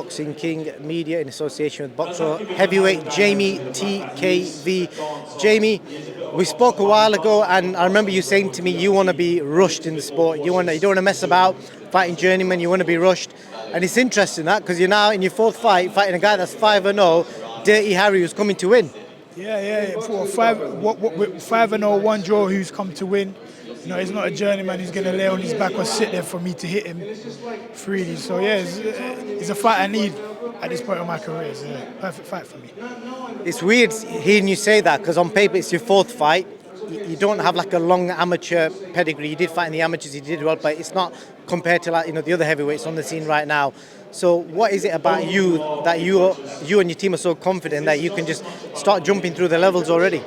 Boxing King Media in association with Boxer Heavyweight Jeamie TKV. Jeamie, we spoke a while ago, and I remember you saying to me you want to be rushed in the sport. You don't want to mess about fighting journeyman. You want to be rushed, and it's interesting that because you're now in your fourth fight fighting a guy that's 5-0, Dirty Harry, who's coming to win. Yeah. For 5-0, one draw, who's come to win. You know, he's not a journeyman who's going to lay on his back or sit there for me to hit him freely. So yeah, it's a fight I need at this point of my career. It's a perfect fight for me. It's weird hearing you say that because on paper it's your fourth fight. You don't have like a long amateur pedigree. You did fight in the amateurs, you did well, but it's not compared to the other heavyweights on the scene right now. So what is it about you that you and your team are so confident that you can just start jumping through the levels already?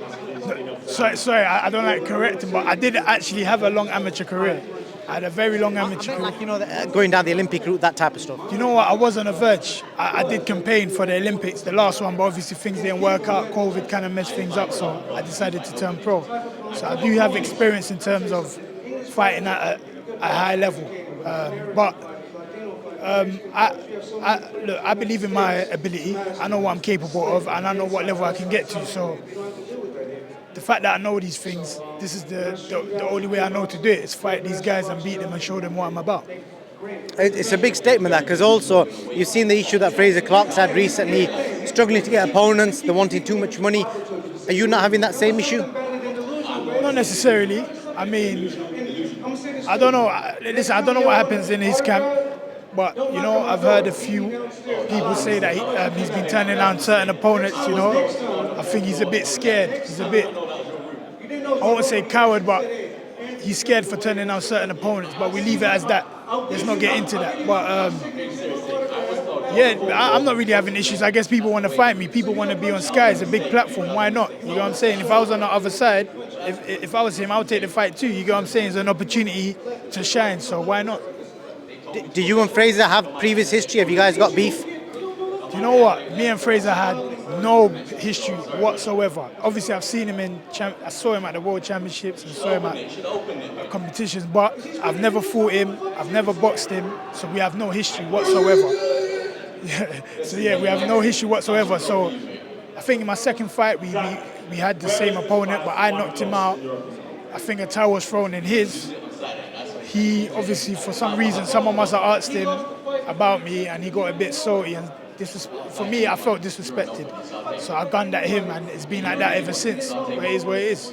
Sorry, I don't like correcting, but I did actually have a long amateur career. I had a very long amateur career. Like, going down the Olympic route, that type of stuff. You know what, I was on the verge. I did campaign for the Olympics, the last one, but obviously things didn't work out. COVID kind of messed things up, so I decided to turn pro. So I do have experience in terms of fighting at a high level. I believe in my ability. I know what I'm capable of, and I know what level I can get to. So the fact that I know these things, this is the only way I know to do it, is fight these guys and beat them and show them what I'm about. It's a big statement, that, because also you've seen the issue that Frazer Clarke's had recently, struggling to get opponents, they're wanting too much money. Are you not having that same issue? Not necessarily. I mean, I don't know. Listen, I don't know what happens in his camp, but you know, I've heard a few people say that he's been turning down certain opponents. You know, I think he's a bit scared. He's a bit, I won't say coward, but he's scared for turning down certain opponents. But we leave it as that. Let's not get into that. But yeah, I'm not really having issues. I guess people want to fight me. People want to be on Sky. It's a big platform. Why not? You know what I'm saying? If I was on the other side, if I was him, I would take the fight too. You know what I'm saying? It's an opportunity to shine. So why not? Do you and Frazer have previous history? Have you guys got beef? You know what? Me and Frazer had no history whatsoever. Obviously, I've seen him I saw him at the World Championships, and saw him at competitions, but I've never fought him. I've never boxed him, so we have no history whatsoever. So yeah, we have no history whatsoever. So I think in my second fight, we had the same opponent, but I knocked him out. I think a towel was thrown in his. He obviously, for some reason, someone must have asked him about me, and he got a bit salty. And for me, I felt disrespected. So I gunned at him, and it's been like that ever since. But it is what it is.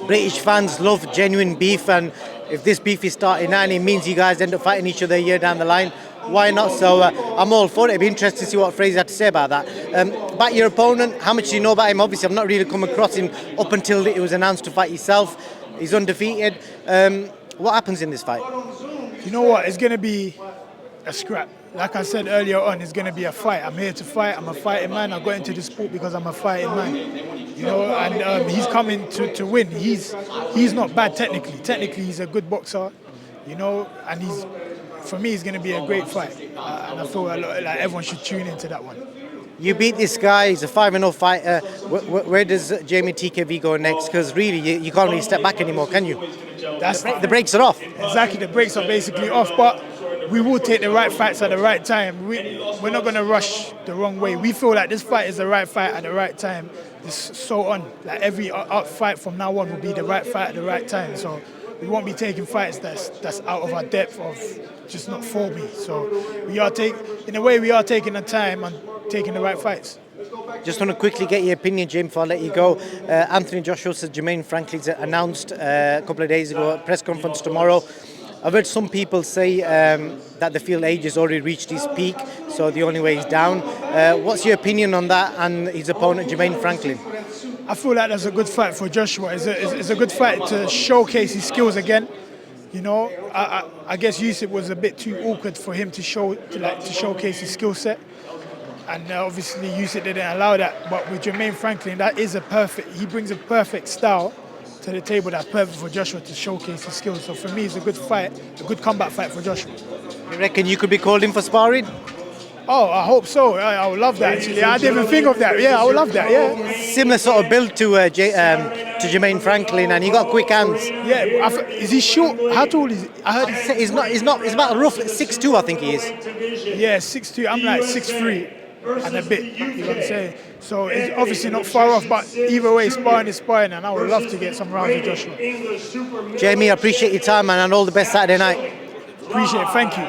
British fans love genuine beef, and if this beef is starting now and it means you guys end up fighting each other a year down the line, why not? So I'm all for it. It'd be interesting to see what Frazer had to say about that. About your opponent, how much do you know about him? Obviously, I've not really come across him up until it was announced to fight yourself. He's undefeated. What happens in this fight? You know what? It's going to be a scrap. Like I said earlier on, it's going to be a fight. I'm here to fight. I'm a fighting man. I got into the sport because I'm a fighting man. You know, and he's coming to win. He's not bad technically. Technically, he's a good boxer. You know, and for me, it's going to be a great fight. And I feel like everyone should tune into that one. You beat this guy, he's a 5-0 fighter. Where does Jeamie TKV go next? Because really, you can't really step back anymore, can you? The brakes are off. Exactly, the brakes are basically off, but we will take the right fights at the right time. We're not going to rush the wrong way. We feel like this fight is the right fight at the right time. It's so on. Like every fight from now on will be the right fight at the right time. So we won't be taking fights that's out of our depth of just not for me. So we are taking the time and taking the right fights. Just want to quickly get your opinion, Jim, before I let you go. Anthony Joshua says Jermaine Franklin's announced a couple of days ago, press conference tomorrow. I've heard some people say that they feel age has already reached his peak, so the only way he's down. What's your opinion on that and his opponent, Jermaine Franklin? I feel like that's a good fight for Joshua. It's a good fight to showcase his skills again. You know, I guess Yusuf was a bit too awkward for him to showcase his skill set. And obviously Yusuf didn't allow that. But with Jermaine Franklin, he brings a perfect style to the table that's perfect for Joshua to showcase his skills. So for me, it's a good fight, a good combat fight for Joshua. You reckon you could be called in for sparring? Oh, I hope so. I would love that, actually. I didn't even think of that. Yeah, I would love that, yeah. Similar sort of build to to Jermaine Franklin, and he got quick hands. Yeah, is he short? How tall is he? I heard He's not. He's about roughly 6'2", I think he is. yeah, 6'2". I'm like 6'3" and a bit. You know what I'm saying? So it's obviously not far off, but either way, sparring is sparring, and I would love to get some rounds with Joshua. Jeamie, I appreciate your time, man, and all the best Saturday night. Appreciate it. Thank you.